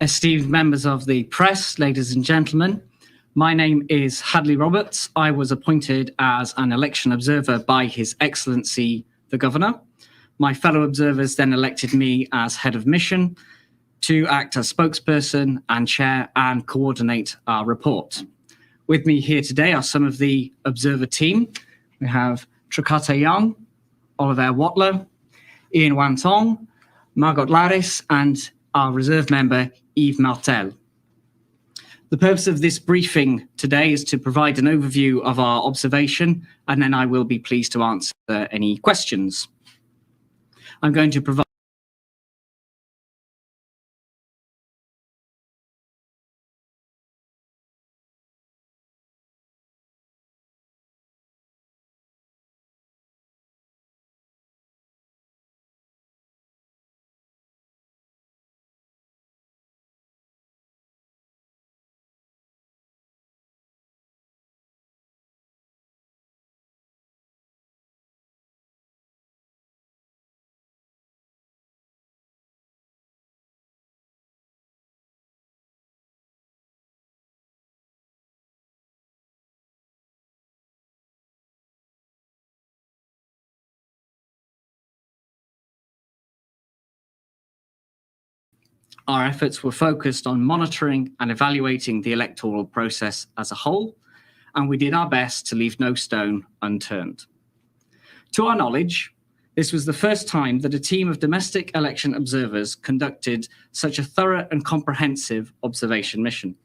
Esteemed members of the press, ladies and gentlemen, my name is Hadley Roberts. I was appointed as an election observer by His Excellency, the Governor. My fellow observers then elected me as head of mission to act as spokesperson and chair and coordinate our report. With me here today are some of the observer team. We have Trakata Young, Oliver Watler, Ian Wantong, Margot Laris, and our reserve member, Yves Martel. The purpose of this briefing today is to provide an overview of our observation, and then I will be pleased to answer any questions. I'm going to provide our efforts were focused on monitoring and evaluating the electoral process as a whole, and we did our best to leave no stone unturned. To our knowledge, this was the first time that a team of domestic election observers conducted such a thorough and comprehensive observation mission.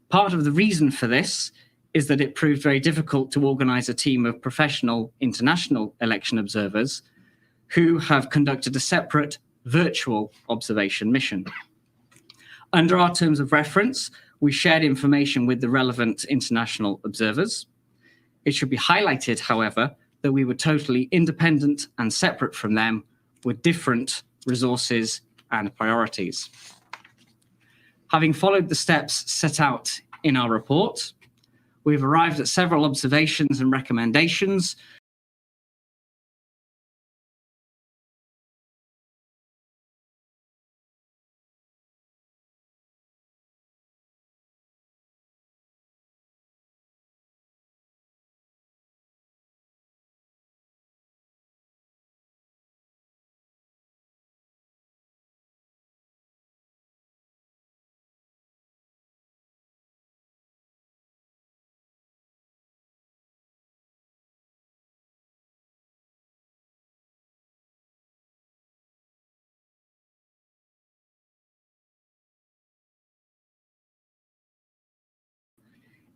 Part of the reason for this is that it proved very difficult to organize a team of professional international election observers who have conducted a separate virtual observation mission. Under our terms of reference, we shared information with the relevant international observers. It should be highlighted, however, that we were totally independent and separate from them with different resources and priorities. Having followed the steps set out in our report, we've arrived at several observations and recommendations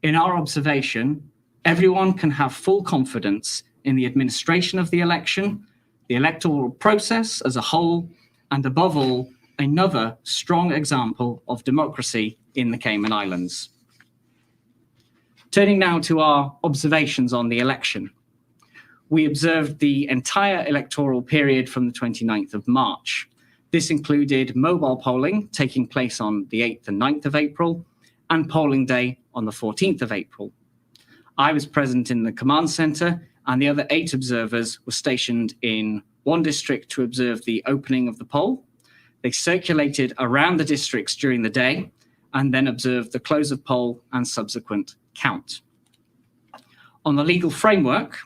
In our observation, everyone can have full confidence in the administration of the election, the electoral process as a whole, and above all, another strong example of democracy in the Cayman Islands. Turning now to our observations on the election. We observed the entire electoral period from the 29th of March. This included mobile polling taking place on the 8th and 9th of April, and polling day on the 14th of April. I was present in the command center, and the other 8 observers were stationed in one district to observe the opening of the poll. They circulated around the districts during the day and then observed the close of poll and subsequent count. On the legal framework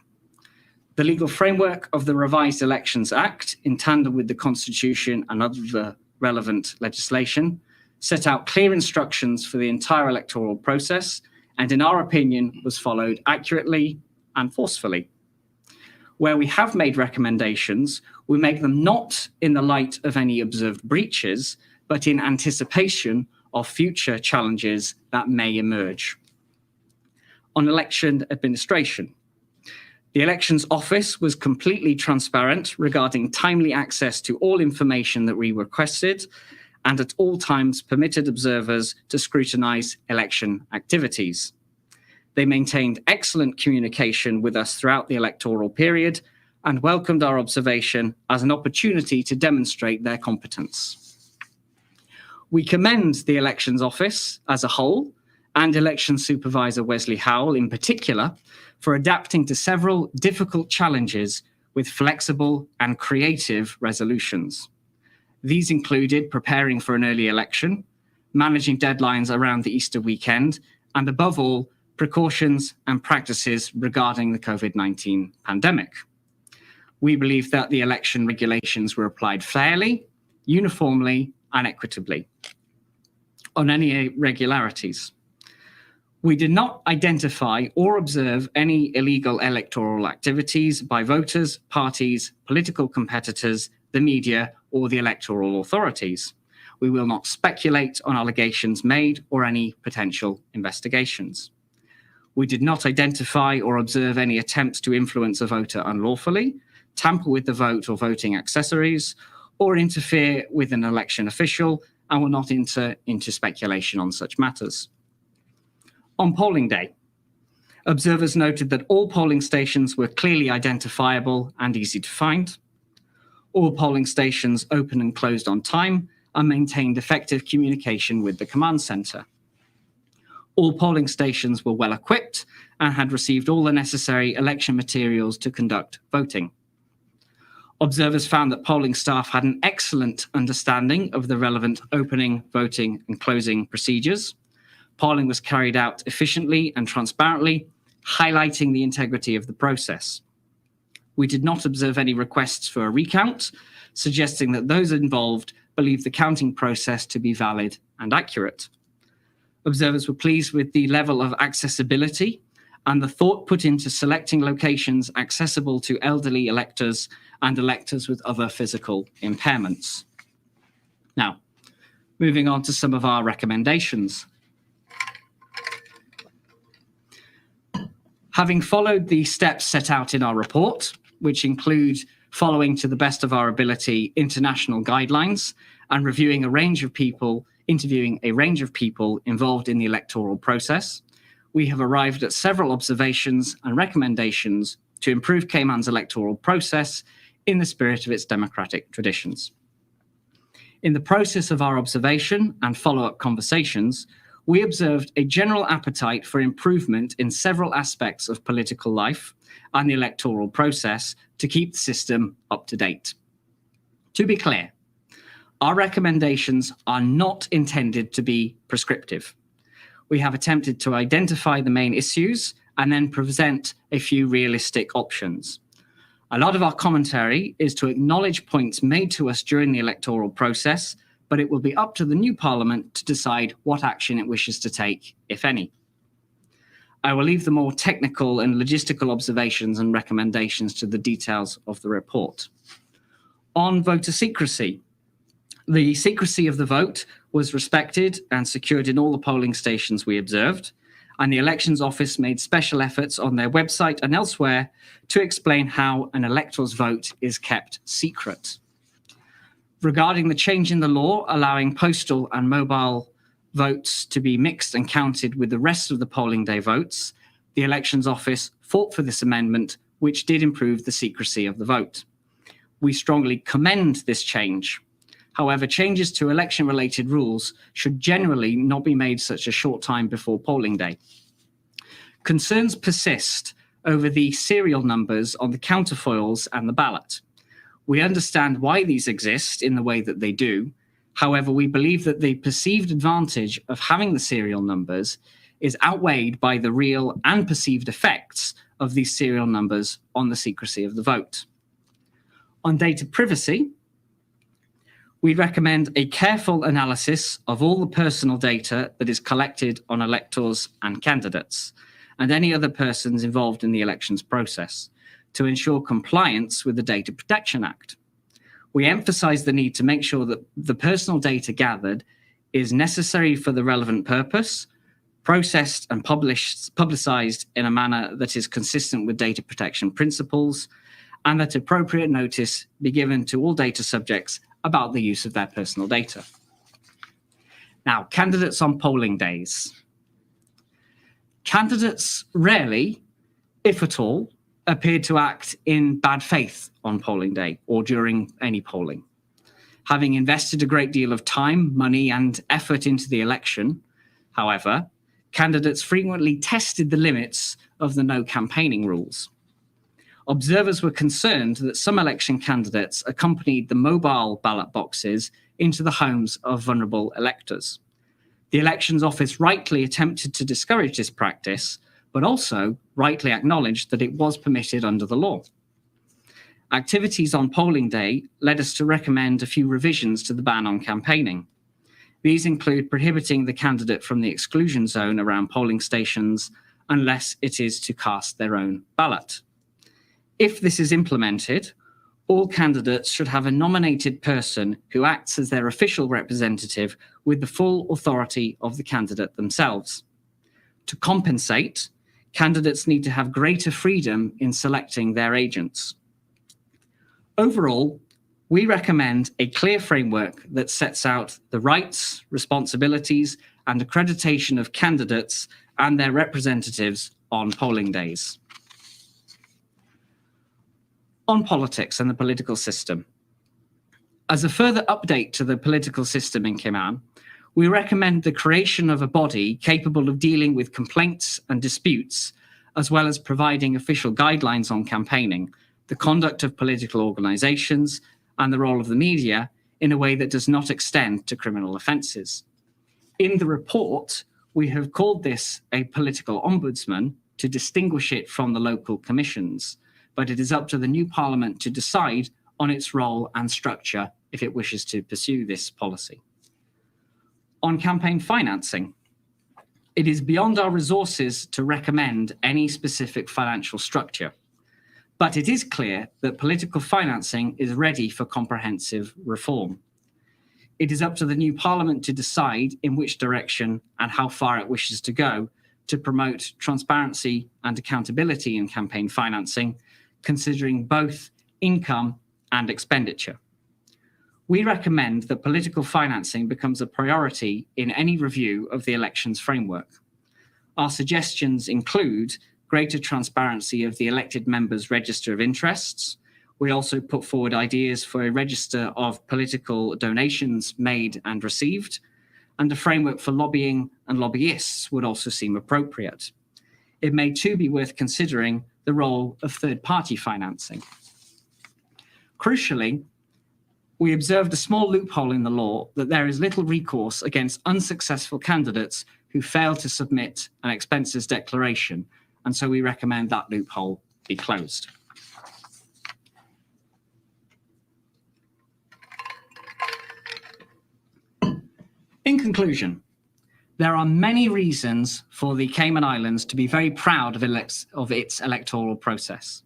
of the Revised Elections Act, in tandem with the Constitution and other relevant legislation, set out clear instructions for the entire electoral process, and in our opinion, was followed accurately and forcefully. Where we have made recommendations, we make them not in the light of any observed breaches, but in anticipation of future challenges that may emerge. On election administration, the Elections Office was completely transparent regarding timely access to all information that we requested, and at all times permitted observers to scrutinize election activities. They maintained excellent communication with us throughout the electoral period and welcomed our observation as an opportunity to demonstrate their competence. We commend the Elections Office as a whole, and Election Supervisor Wesley Howell in particular, for adapting to several difficult challenges with flexible and creative resolutions. These included preparing for an early election, managing deadlines around the Easter weekend, and above all, precautions and practices regarding the COVID-19 pandemic. We believe that the election regulations were applied fairly, uniformly, and equitably. On any irregularities, we did not identify or observe any illegal electoral activities by voters, parties, political competitors, the media, or the electoral authorities. We will not speculate on allegations made or any potential investigations. We did not identify or observe any attempts to influence a voter unlawfully, tamper with the vote or voting accessories, or interfere with an election official, and will not enter into speculation on such matters. On polling day, observers noted that all polling stations were clearly identifiable and easy to find. All polling stations opened and closed on time and maintained effective communication with the command centre. All polling stations were well equipped and had received all the necessary election materials to conduct voting. Observers found that polling staff had an excellent understanding of the relevant opening, voting, and closing procedures. Polling was carried out efficiently and transparently, highlighting the integrity of the process. We did not observe any requests for a recount, suggesting that those involved believed the counting process to be valid and accurate. Observers were pleased with the level of accessibility and the thought put into selecting locations accessible to elderly electors and electors with other physical impairments. Now, moving on to some of our recommendations. Having followed the steps set out in our report, which include following to the best of our ability international guidelines and interviewing a range of people involved in the electoral process, we have arrived at several observations and recommendations to improve Cayman's electoral process in the spirit of its democratic traditions. In the process of our observation and follow-up conversations, we observed a general appetite for improvement in several aspects of political life and the electoral process to keep the system up to date. To be clear, our recommendations are not intended to be prescriptive. We have attempted to identify the main issues and then present a few realistic options. A lot of our commentary is to acknowledge points made to us during the electoral process, but it will be up to the new Parliament to decide what action it wishes to take, if any. I will leave the more technical and logistical observations and recommendations to the details of the report. On voter secrecy, the secrecy of the vote was respected and secured in all the polling stations we observed, and the Elections Office made special efforts on their website and elsewhere to explain how an elector's vote is kept secret. Regarding the change in the law allowing postal and mobile votes to be mixed and counted with the rest of the polling day votes, the Elections Office fought for this amendment, which did improve the secrecy of the vote. We strongly commend this change. However, changes to election-related rules should generally not be made such a short time before polling day. Concerns persist over the serial numbers on the counterfoils and the ballot. We understand why these exist in the way that they do. However, we believe that the perceived advantage of having the serial numbers is outweighed by the real and perceived effects of these serial numbers on the secrecy of the vote. On data privacy, we recommend a careful analysis of all the personal data that is collected on electors and candidates, and any other persons involved in the elections process, to ensure compliance with the Data Protection Act. We emphasize the need to make sure that the personal data gathered is necessary for the relevant purpose, processed and publicized in a manner that is consistent with data protection principles, and that appropriate notice be given to all data subjects about the use of their personal data. Now, candidates on polling days. Candidates rarely, if at all, appeared to act in bad faith on polling day or during any polling. Having invested a great deal of time, money, and effort into the election, however, candidates frequently tested the limits of the no campaigning rules. Observers were concerned that some election candidates accompanied the mobile ballot boxes into the homes of vulnerable electors. The Elections Office rightly attempted to discourage this practice, but also rightly acknowledged that it was permitted under the law. Activities on polling day led us to recommend a few revisions to the ban on campaigning. These include prohibiting the candidate from the exclusion zone around polling stations unless it is to cast their own ballot. If this is implemented, all candidates should have a nominated person who acts as their official representative with the full authority of the candidate themselves. To compensate, candidates need to have greater freedom in selecting their agents. Overall, we recommend a clear framework that sets out the rights, responsibilities, and accreditation of candidates and their representatives on polling days. On politics and the political system. As a further update to the political system in Cayman, we recommend the creation of a body capable of dealing with complaints and disputes, as well as providing official guidelines on campaigning, the conduct of political organizations, and the role of the media in a way that does not extend to criminal offences. In the report, we have called this a political ombudsman to distinguish it from the local commissions, but it is up to the new Parliament to decide on its role and structure if it wishes to pursue this policy. On campaign financing, it is beyond our resources to recommend any specific financial structure, but it is clear that political financing is ready for comprehensive reform. It is up to the new Parliament to decide in which direction and how far it wishes to go to promote transparency and accountability in campaign financing, considering both income and expenditure. We recommend that political financing becomes a priority in any review of the elections framework. Our suggestions include greater transparency of the elected members' register of interests. We also put forward ideas for a register of political donations made and received, and a framework for lobbying and lobbyists would also seem appropriate. It may too be worth considering the role of third-party financing. Crucially, we observed a small loophole in the law that there is little recourse against unsuccessful candidates who fail to submit an expenses declaration, and so we recommend that loophole be closed. In conclusion, there are many reasons for the Cayman Islands to be very proud of its electoral process.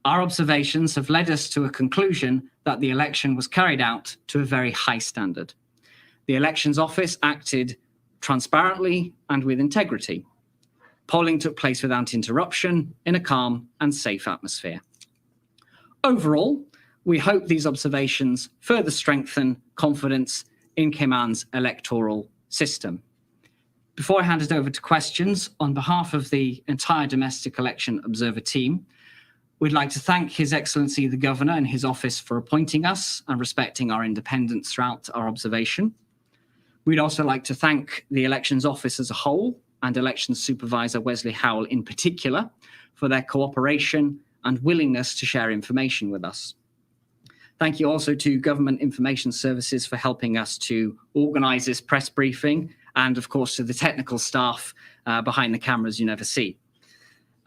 Our observations have led us to a conclusion that the election was carried out to a very high standard. The Elections Office acted transparently and with integrity. Polling took place without interruption in a calm and safe atmosphere. Overall, we hope these observations further strengthen confidence in Cayman's electoral system. Before I hand it over to questions, on behalf of the entire Domestic Election Observer team, we'd like to thank His Excellency the Governor and his office for appointing us and respecting our independence throughout our observation. We'd also like to thank the Elections Office as a whole and Elections Supervisor Wesley Howell in particular for their cooperation and willingness to share information with us. Thank you also to Government Information Services for helping us to organise this press briefing, and of course to the technical staff behind the cameras you never see.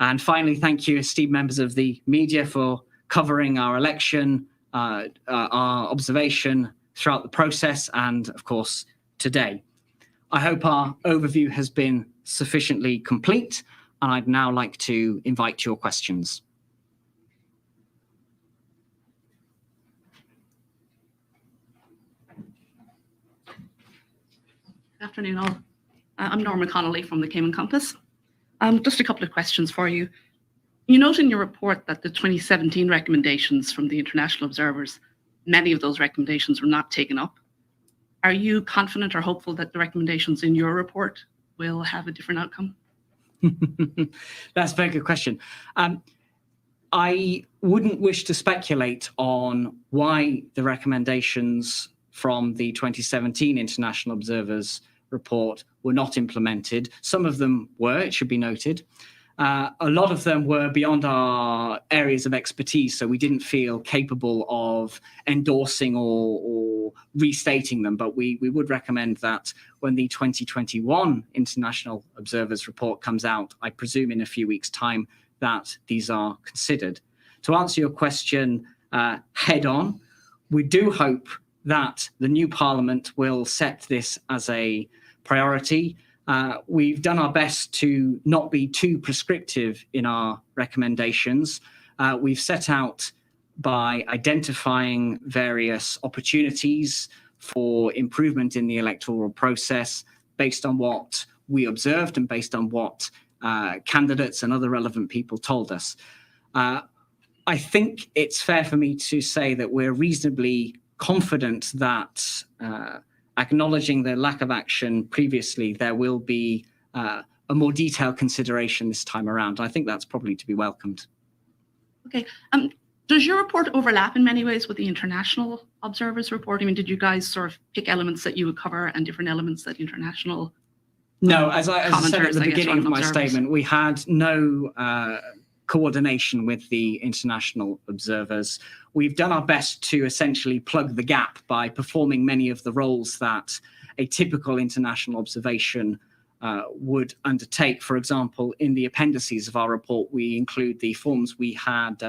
And finally, thank you, esteemed members of the media, for covering our election, our observation throughout the process, and of course today. I hope our overview has been sufficiently complete, and I'd now like to invite your questions. Good afternoon, all. I'm Norma Connolly from the Cayman Compass. Just a couple of questions for you. You note in your report that the 2017 recommendations from the international observers, many of those recommendations were not taken up. Are you confident or hopeful that the recommendations in your report will have a different outcome? That's a very good question. I wouldn't wish to speculate on why the recommendations from the 2017 International Observers report were not implemented. Some of them were, it should be noted. A lot of them were beyond our areas of expertise, so we didn't feel capable of endorsing or restating them. But we would recommend that when the 2021 International Observers Report comes out, I presume in a few weeks' time, that these are considered. To answer your question head on, we do hope that the new Parliament will set this as a priority. We've done our best to not be too prescriptive in our recommendations. We've set out by identifying various opportunities for improvement in the electoral process based on what we observed and based on what candidates and other relevant people told us. I think it's fair for me to say that we're reasonably confident that acknowledging the lack of action previously, there will be a more detailed consideration this time around. I think that's probably to be welcomed. Okay. Does your report overlap in many ways with the international observers report? I mean, did you guys sort of pick elements that you would cover and different elements that international No, as I said at the beginning of my statement, we had no coordination with the international observers. We've done our best to essentially plug the gap by performing many of the roles that a typical international observation would undertake. For example, in the appendices of our report, we include the forms we had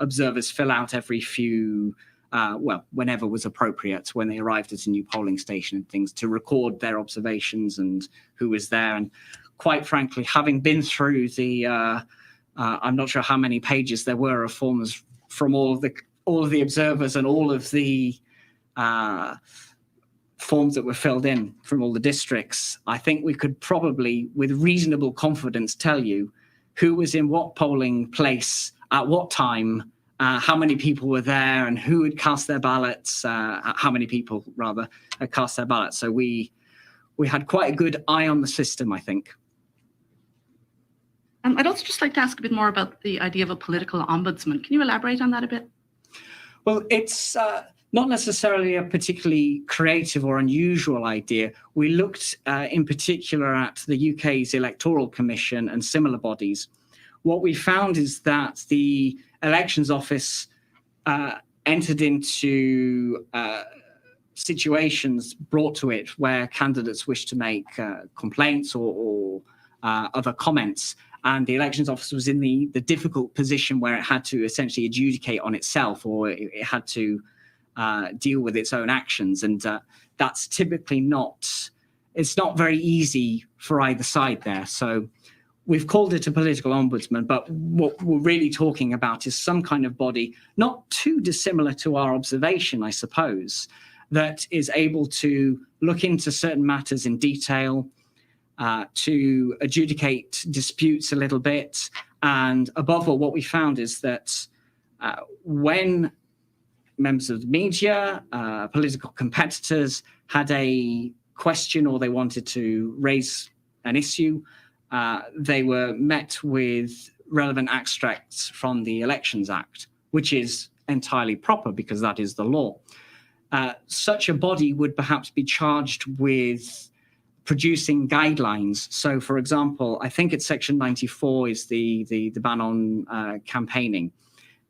observers fill out every few, whenever was appropriate, when they arrived at a new polling station and things, to record their observations and who was there. And quite frankly, having been through the I'm not sure how many pages there were of forms from all of the observers and all of the forms that were filled in from all the districts. I think we could probably, with reasonable confidence, tell you who was in what polling place at what time, how many people were there, and who had cast their ballots. How many people rather had cast their ballots. So we had quite a good eye on the system, I think. I'd also just like to ask a bit more about the idea of a political ombudsman. Can you elaborate on that a bit? Well, it's not necessarily a particularly creative or unusual idea. We looked in particular at the UK's Electoral Commission and similar bodies. What we found is that the Elections Office entered into situations brought to it where candidates wished to make complaints or other comments. And the Elections Office was in the difficult position where it had to essentially adjudicate on itself, or it had to deal with its own actions. And that's typically it's not very easy for either side there. So we've called it a political ombudsman, but what we're really talking about is some kind of body, not too dissimilar to our observation, I suppose, that is able to look into certain matters in detail, to adjudicate disputes a little bit. And above all, what we found is that when members of the media, political competitors had a question or they wanted to raise an issue, they were met with relevant extracts from the Elections Act, which is entirely proper because that is the law. Such a body would perhaps be charged with producing guidelines. So, for example, I think it's Section 94 is the ban on campaigning.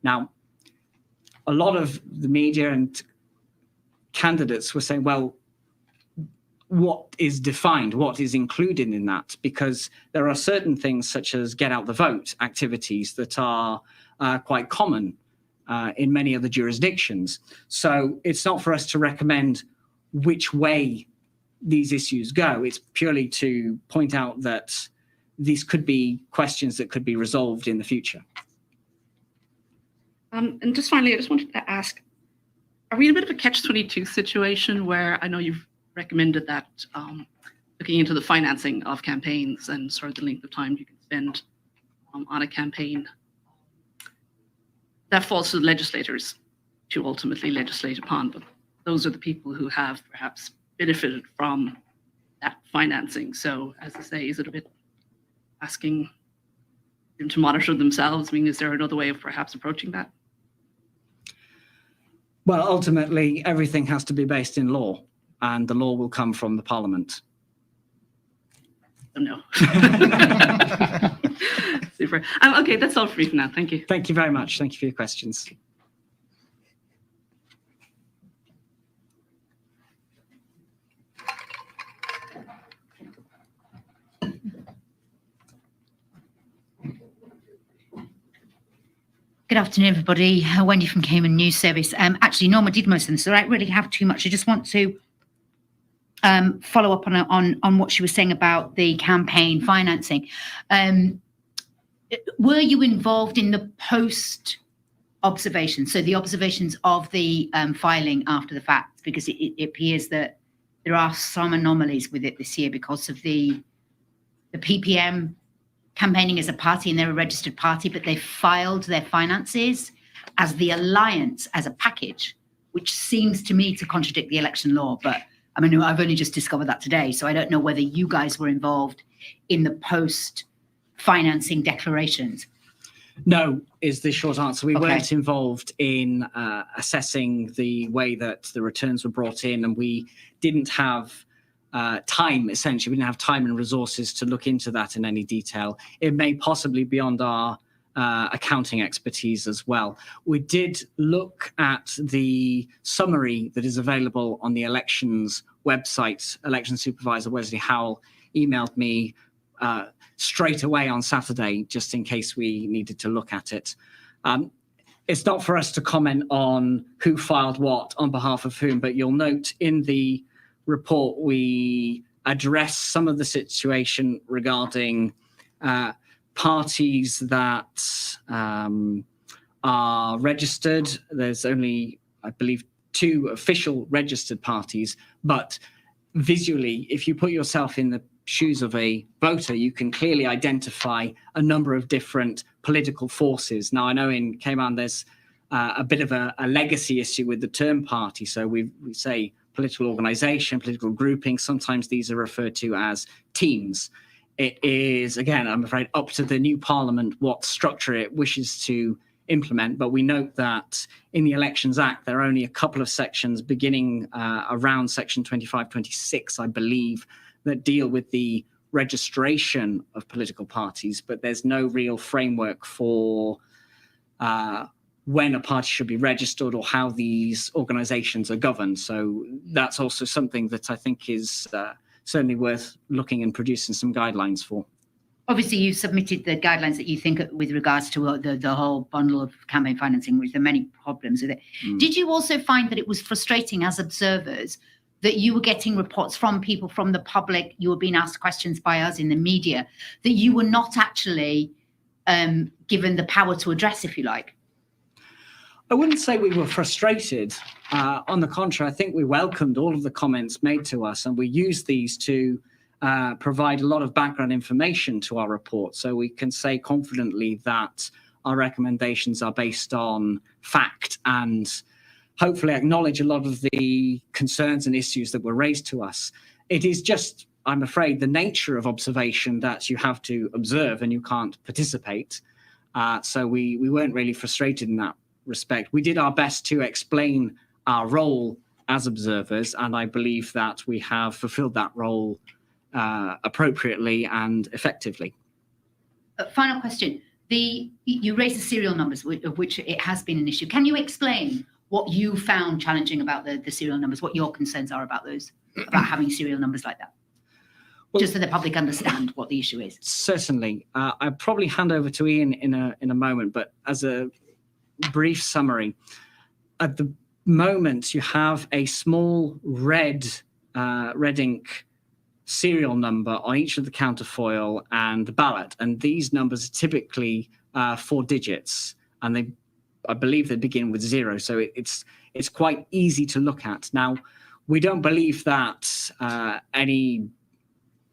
Now, a lot of the media and candidates were saying, well, what is defined, what is included in that? Because there are certain things such as get out the vote activities that are quite common in many other jurisdictions. So it's not for us to recommend which way these issues go. It's purely to point out that these could be questions that could be resolved in the future. And just finally, I just wanted to ask, are we in a bit of a catch-22 situation where I know you've recommended that looking into the financing of campaigns and sort of the length of time you can spend on a campaign, that falls to the legislators to ultimately legislate upon, but those are the people who have perhaps benefited from that financing. So as I say, is it a bit asking them to monitor themselves? I mean, is there another way of perhaps approaching that? Well, ultimately, everything has to be based in law, and the law will come from the Parliament. Oh, no. Super. Okay, that's all for me for now. Thank you. Thank you very much. Thank you for your questions. Good afternoon, everybody. Wendy from Cayman News Service. Actually, Norma did most of them, so I don't really have too much. I just want to follow up on what she was saying about the campaign financing. Were you involved in the post observations, so the observations of the filing after the fact? Because it appears that there are some anomalies with it this year because of the PPM campaigning as a party, and they're a registered party, but they filed their finances as the alliance as a package, which seems to me to contradict the election law. But I mean, I've only just discovered that today, so I don't know whether you guys were involved in the post-financing declarations. No, is the short answer. We weren't involved in assessing the way that the returns were brought in, and we didn't have time, essentially. We didn't have time and resources to look into that in any detail. It may possibly be beyond our accounting expertise as well. We did look at the summary that is available on the elections website. Election Supervisor Wesley Howell emailed me straight away on Saturday, just in case we needed to look at it. It's not for us to comment on who filed what on behalf of whom, but you'll note in the report we address some of the situation regarding parties that are registered. There's only, I believe, 2 official registered parties, but visually, if you put yourself in the shoes of a voter, you can clearly identify a number of different political forces. Now, I know in Cayman there's a bit of a legacy issue with the term party, so we say political organization, political grouping. Sometimes these are referred to as teams. It is, again, I'm afraid, up to the new parliament what structure it wishes to implement. But we note that in the Elections Act, there are only a couple of sections beginning around section 2526, I believe, that deal with the registration of political parties. But there's no real framework for when a party should be registered or how these organizations are governed. So that's also something that I think is certainly worth looking and producing some guidelines for. Obviously, you submitted the guidelines that you think with regards to the whole bundle of campaign financing, which there are many problems with it. Did you also find that it was frustrating as observers that you were getting reports from people from the public, you were being asked questions by us in the media, that you were not actually given the power to address, if you like? I wouldn't say we were frustrated. On the contrary, I think we welcomed all of the comments made to us, and we used these to provide a lot of background information to our report. So we can say confidently that our recommendations are based on fact and hopefully acknowledge a lot of the concerns and issues that were raised to us. It is just, I'm afraid, the nature of observation that you have to observe and you can't participate. So we weren't really frustrated in that respect. We did our best to explain our role as observers, and I believe that we have fulfilled that role appropriately and effectively. Final question. You raised the serial numbers, of which it has been an issue. Can you explain what you found challenging about the serial numbers, what your concerns are about those, about having serial numbers like that? Well, just so the public understand what the issue is. Certainly. I'll probably hand over to Ian in a moment, but as a brief summary, at the moment you have a small red ink serial number on each of the counterfoil and the ballot, and these numbers are typically 4 digits, and I believe they begin with 0, so it's quite easy to look at. Now, we don't believe that any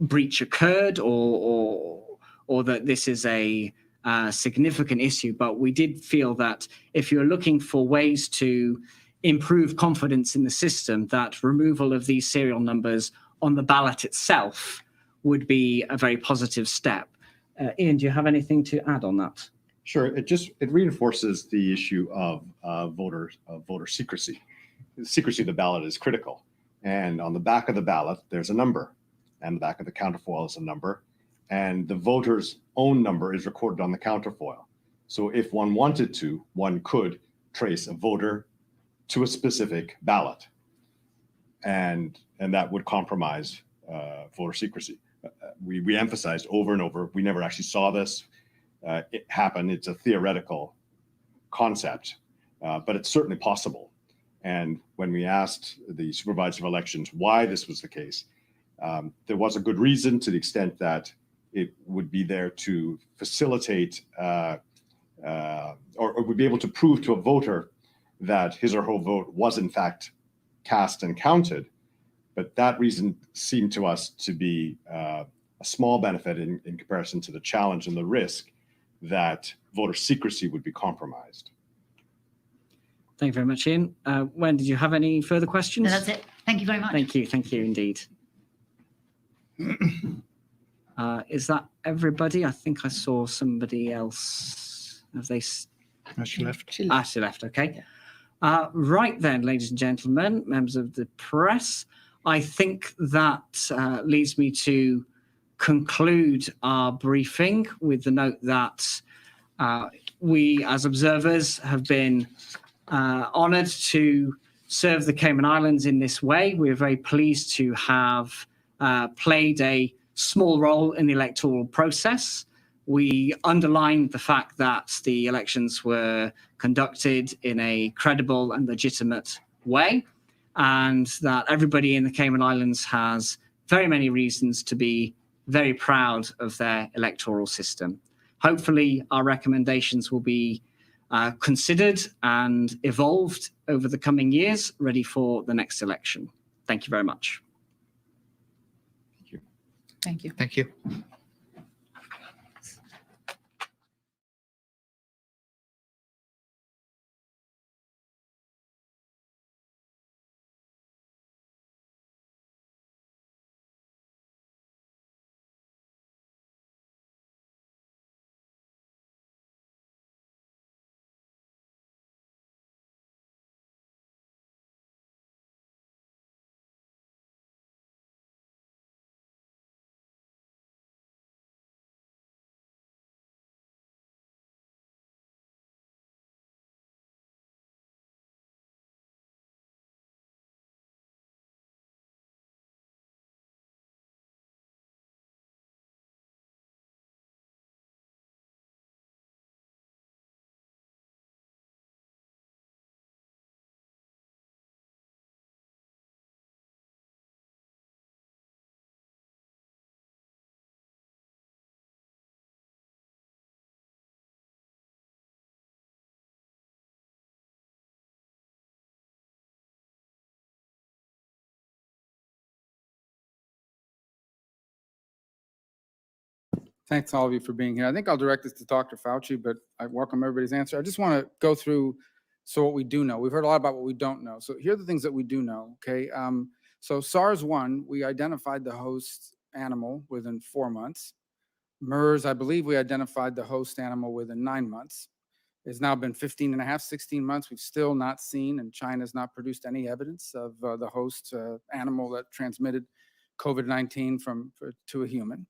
breach occurred or that this is a significant issue, but we did feel that if you're looking for ways to improve confidence in the system, that removal of these serial numbers on the ballot itself would be a very positive step. Ian, do you have anything to add on that? Sure. It reinforces the issue of voter secrecy. The secrecy of the ballot is critical, and on the back of the ballot there's a number, and the back of the counterfoil is a number, and the voter's own number is recorded on the counterfoil. So if one wanted to, one could trace a voter to a specific ballot, and that would compromise voter secrecy. We emphasized over and over, we never actually saw this it happen. It's a theoretical concept, but it's certainly possible. And when we asked the supervisor of elections why this was the case, there was a good reason, to the extent that it would be there to facilitate or would be able to prove to a voter that his or her vote was in fact cast and counted. But that reason seemed to us to be a small benefit in comparison to the challenge and the risk that voter secrecy would be compromised. Thank you very much, Ian. Wen, did you have any further questions? No, that's it. Thank you very much. Thank you indeed. Is that everybody? I think I saw somebody else. Have they? She left. She left. Okay. Right then, ladies and gentlemen, members of the press, I think that leads me to conclude our briefing with the note that we, as observers, have been honoured to serve the Cayman Islands in this way. We're very pleased to have played a small role in the electoral process. We underlined the fact that the elections were conducted in a credible and legitimate way, and that everybody in the Cayman Islands has very many reasons to be very proud of their electoral system. Hopefully, our recommendations will be considered and evolved over the coming years, ready for the next election. Thank you very much. Thank you. Thank you. Thanks all of you for being here. I think I'll direct this to Dr. Fauci, but I welcome everybody's answer. I just want to go through what we do know. We've heard a lot about what we don't know. So here are the things that we do know, okay? So SARS-1, we identified the host animal within 4 months. MERS, I believe we identified the host animal within 9 months. It's now been 15 and a half, 16 months. We've still not seen, and China's not produced any evidence of the host animal that transmitted COVID-19 to a human.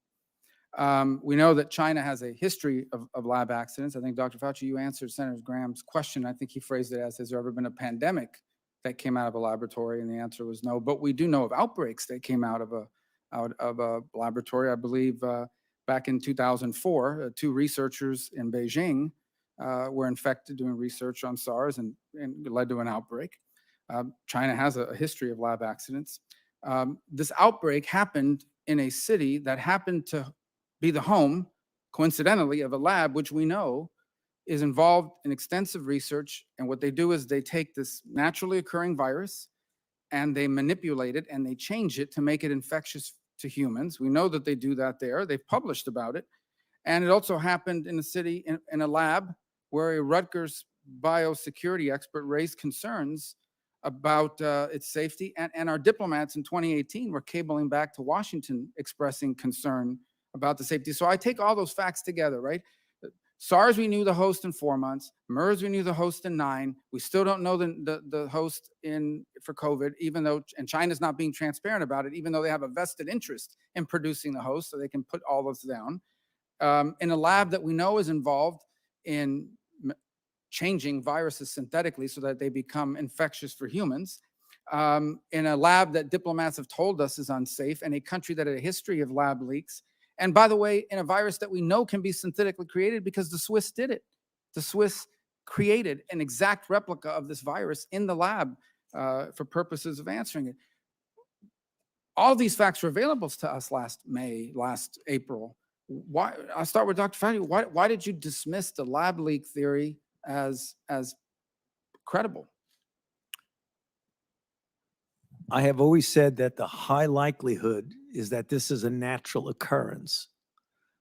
We know that China has a history of lab accidents. I think, Dr. Fauci, you answered Senator Graham's question. I think he phrased it as, has there ever been a pandemic that came out of a laboratory? And the answer was no. But we do know of outbreaks that came out of a laboratory. I believe back in 2004, 2 researchers in Beijing were infected doing research on SARS and led to an outbreak. China has a history of lab accidents. This outbreak happened in a city that happened to be the home, coincidentally, of a lab which we know is involved in extensive research. And what they do is they take this naturally occurring virus and they manipulate it and they change it to make it infectious to humans. We know that they do that there. They've published about it. And it also happened in a city, in a lab, where a Rutgers biosecurity expert raised concerns about its safety. And our diplomats in 2018 were cabling back to Washington expressing concern about the safety. So I take all those facts together, right? SARS, we knew the host in 4 months. MERS, we knew the host in 9. We still don't know the host for COVID, even though, and China's not being transparent about it, even though they have a vested interest in producing the host, so they can put all those down. In a lab that we know is involved in changing viruses synthetically so that they become infectious for humans, in a lab that diplomats have told us is unsafe, and a country that had a history of lab leaks. And by the way, in a virus that we know can be synthetically created because the Swiss did it. The Swiss created an exact replica of this virus in the lab for purposes of answering it. All these facts were available to us last May, last April. Why? I'll start with Dr. Fauci. Why did you dismiss the lab leak theory as credible? I have always said that the high likelihood is that this is a natural occurrence.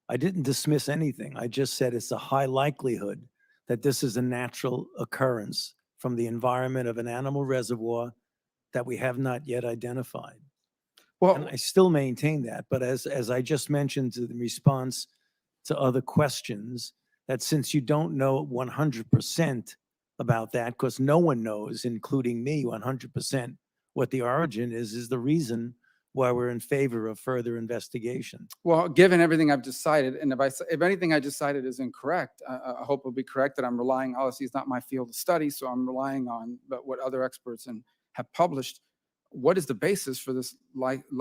I didn't dismiss anything. I just said it's a high likelihood that this is a natural occurrence from the environment of an animal reservoir that we have not yet identified. Well, And I still maintain that. But as I just mentioned in response to other questions, that since you don't know 100% about that, because no one knows, including me, 100% what the origin is the reason why we're in favor of further investigation. well, given everything I've decided, and if anything I decided is incorrect, I hope it'll be correct that I'm relying, obviously it's not my field of study, so I'm relying on what other experts have published. What is the basis for this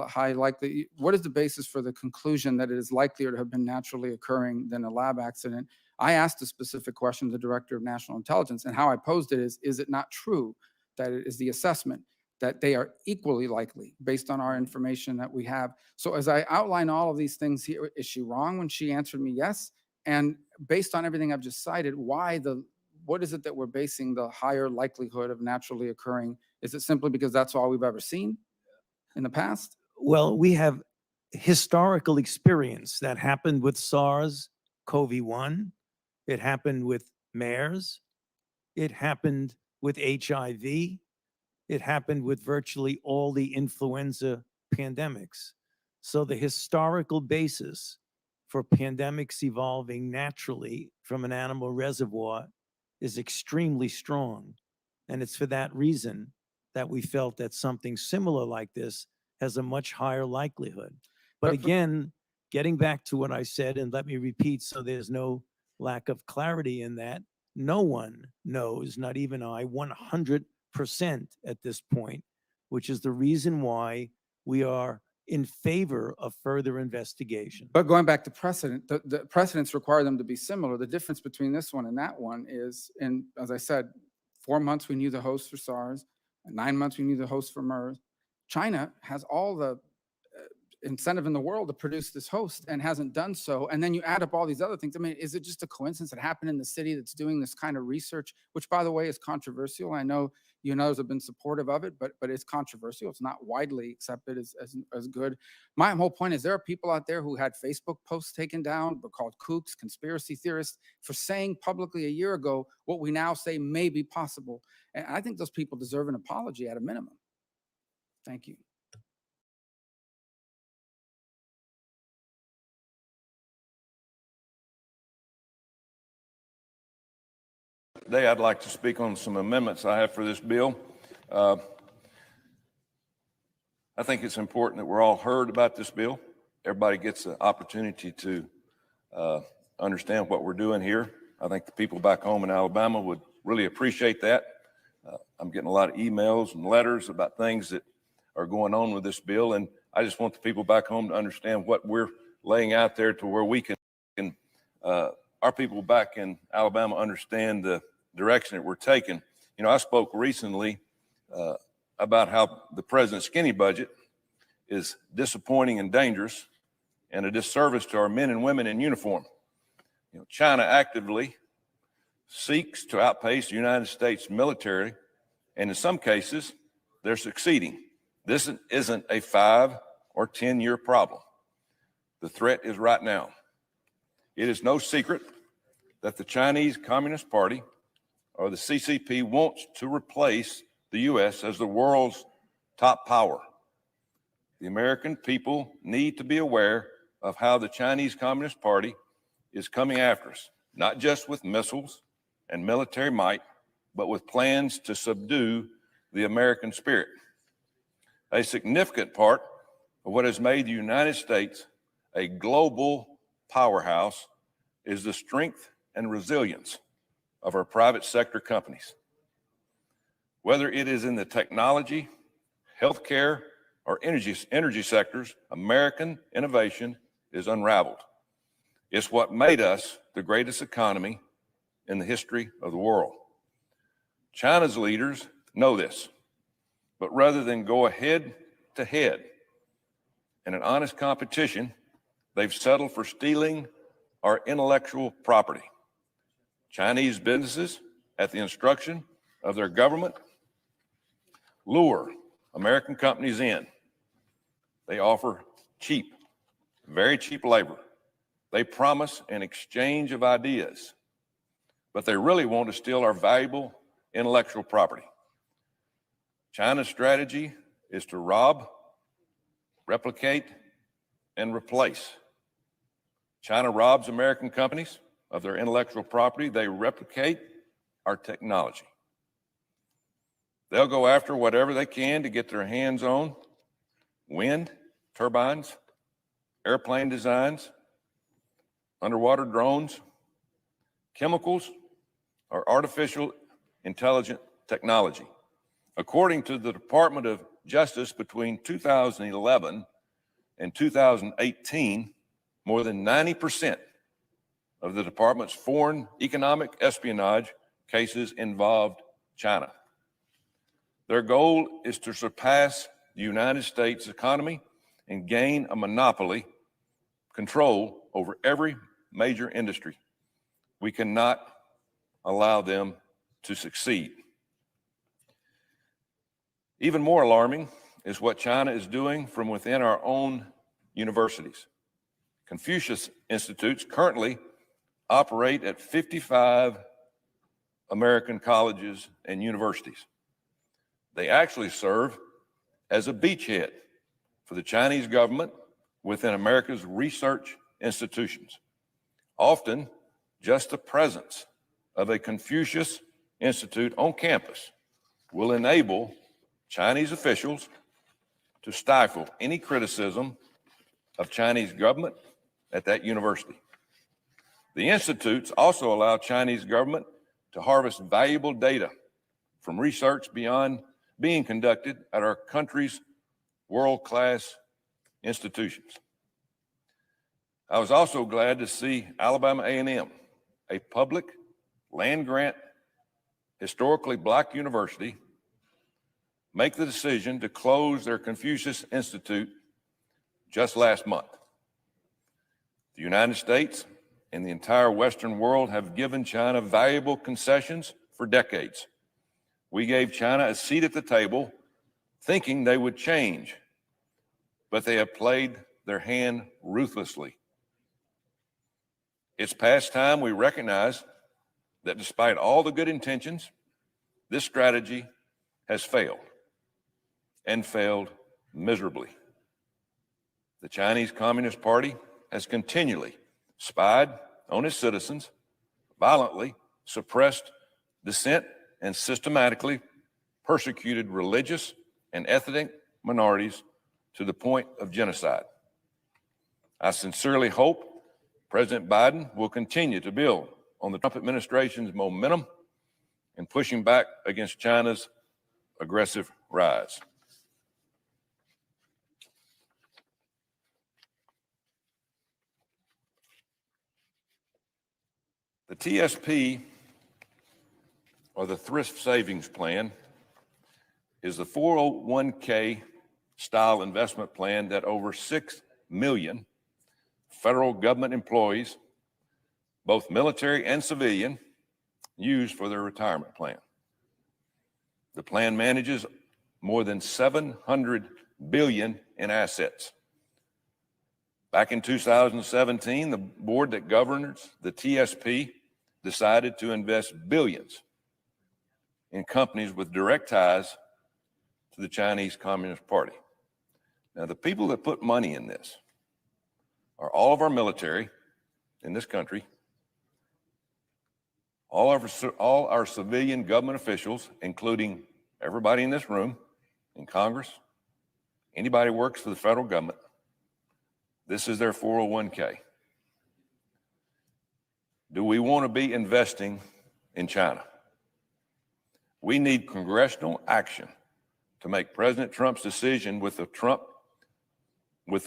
high likely, what is the basis for the conclusion that it is likelier to have been naturally occurring than a lab accident? I asked a specific question to the Director of National Intelligence, and how I posed it is it not true that it is the assessment that they are equally likely based on our information that we have? So as I outline all of these things here, is she wrong when she answered me yes? And based on everything I've just cited, what is it that we're basing the higher likelihood of naturally occurring? Is it simply because that's all we've ever seen in the past? Well, we have historical experience that happened with SARS-CoV-1. It happened with MERS. It happened with HIV. It happened with virtually all the influenza pandemics. So the historical basis for pandemics evolving naturally from an animal reservoir is extremely strong. And it's for that reason that we felt that something similar like this has a much higher likelihood. But again, getting back to what I said, and let me repeat so there's no lack of clarity in that, no one knows, not even I, 100% at this point, which is the reason why we are in favor of further investigation. But going back to precedent, the precedents require them to be similar. The difference between this one and that one is, and as I said, 4 months we knew the host for SARS, and 9 months we knew the host for MERS. China has all the incentive in the world to produce this host and hasn't done so. And then you add up all these other things. I mean, is it just a coincidence that happened in the city that's doing this kind of research, which by the way is controversial? I know you and others have been supportive of it, but it's controversial. It's not widely accepted as good. My whole point is there are people out there who had Facebook posts taken down, but called kooks, conspiracy theorists, for saying publicly a year ago what we now say may be possible. And I think those people deserve an apology at a minimum. Thank you. Today, I'd like to speak on some amendments I have for this bill. I think it's important that we're all heard about this bill. Everybody gets the opportunity to understand what we're doing here. I think the people back home in Alabama would really appreciate that. I'm getting a lot of emails and letters about things that are going on with this bill, and I just want the people back home to understand what we're laying out there to where we can our people back in Alabama understand the direction that we're taking. You know, I spoke recently about how the president's skinny budget is disappointing and dangerous and a disservice to our men and women in uniform. You know, China actively seeks to outpace the United States military, and in some cases, they're succeeding. This isn't a 5 or 10-year problem. The threat is right now. It is no secret that the Chinese Communist Party, or the CCP, wants to replace the U.S. as the world's top power. The American people need to be aware of how the Chinese Communist Party is coming after us, not just with missiles and military might, but with plans to subdue the American spirit. A significant part of what has made the United States a global powerhouse is the strength and resilience of our private sector companies. Whether it is in the technology, healthcare, or energy sectors, American innovation is unrivaled. It's what made us the greatest economy in the history of the world. China's leaders know this, but rather than go head to head in an honest competition, they've settled for stealing our intellectual property. Chinese businesses, at the instruction of their government, lure American companies in. They offer cheap, very cheap labor. They promise an exchange of ideas, but they really want to steal our valuable intellectual property. China's strategy is to rob, replicate, and replace. China robs American companies of their intellectual property. They replicate our technology. They'll go after whatever they can to get their hands on wind turbines, airplane designs, underwater drones, chemicals, or artificial intelligent technology. According to the Department of Justice, between 2011 and 2018, more than 90% of the department's foreign economic espionage cases involved China. Their goal is to surpass the United States economy and gain a monopoly control over every major industry. We cannot allow them to succeed. Even more alarming is what China is doing from within our own universities. Confucius Institutes currently operate at 55 American colleges and universities. They actually serve as a beachhead for the Chinese government within America's research institutions. Often, just the presence of a Confucius Institute on campus will enable Chinese officials to stifle any criticism of Chinese government at that university. The institutes also allow Chinese government to harvest valuable data from research being conducted at our country's world-class institutions. I was also glad to see Alabama A&M, a public land-grant, historically Black university, make the decision to close their Confucius Institute just last month. The United States and the entire Western world have given China valuable concessions for decades. We gave China a seat at the table, thinking they would change, but they have played their hand ruthlessly. It's past time we recognize that despite all the good intentions, this strategy has failed, and failed miserably. The Chinese Communist Party has continually spied on its citizens, violently suppressed dissent, and systematically persecuted religious and ethnic minorities to the point of genocide. I sincerely hope President Biden will continue to build on the Trump administration's momentum in pushing back against China's aggressive rise. The TSP, or the Thrift Savings Plan, is the 401k style investment plan that over 6 million federal government employees, both military and civilian, use for their retirement plan. The plan manages more than $700 billion in assets. Back in 2017, the board that governs the TSP decided to invest billions in companies with direct ties to the Chinese Communist Party. Now, the people that put money in this are all of our military in this country, all our civilian government officials, including everybody in this room, in Congress, anybody who works for the federal government, this is their 401k. Do we want to be investing in China? We need congressional action to make President Trump's decision with the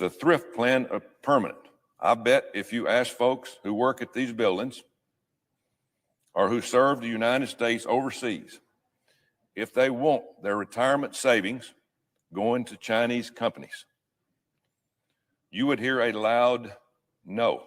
thrift plan permanent. I bet if you ask folks who work at these buildings or who serve the United States overseas, if they want their retirement savings going to Chinese companies, you would hear a loud no.